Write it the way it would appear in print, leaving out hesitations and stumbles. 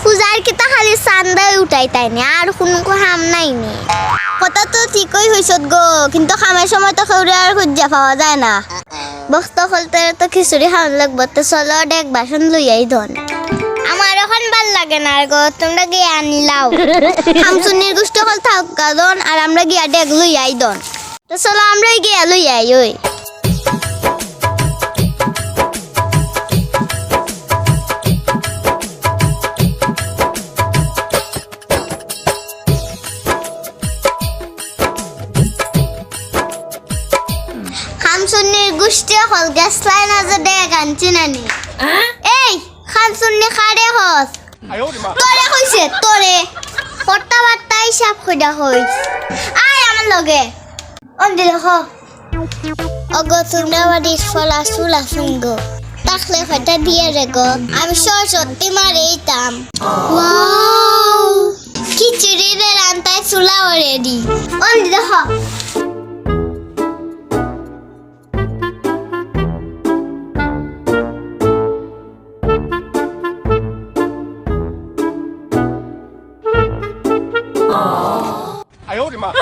পূজার কিতা খালি চান্দাই উঠাই তাই নি আর কোনো কাম নাই নি কথা তো ঠিকই হইছত গো কিন্তু খামের সময় তো খেউরে আর খুঁজা পাওয়া যায় না বস্ত খলতে তো খিচুড়ি খাওয়ান লাগবো তো চলো ডেক বাসন লইয়াই ধন আমার এখন ভাল লাগে না আর গো তোমরা গিয়ে আনিলাও হামসুনির গুষ্টি খল থাক গাদন আর আমরা গিয়া ডেক লইয়াই ধন তো চলো আমরাই গিয়া লইয়াই ওই খামসুন্নির গুষ্টি হল গ্যাস লাইন আছে ডেক আনছি নানি এই খামসুন্নি খাড়ে হস তোরে কইছে তোরে পট্টা বাট্টা হিসাব কইরা হইস আয় আমার লগে অন্দি দেখো অগো তোমরা বাড়ির ফলা চুলা সুঙ্গো তাকলে ফাটা দিয়ে রে গো আমি সরস্বতী মারেইতাম ওয়াও খিচুড়ি রে রান্তায় চুলা রেডি অন্দি দেখো哎呦我的妈！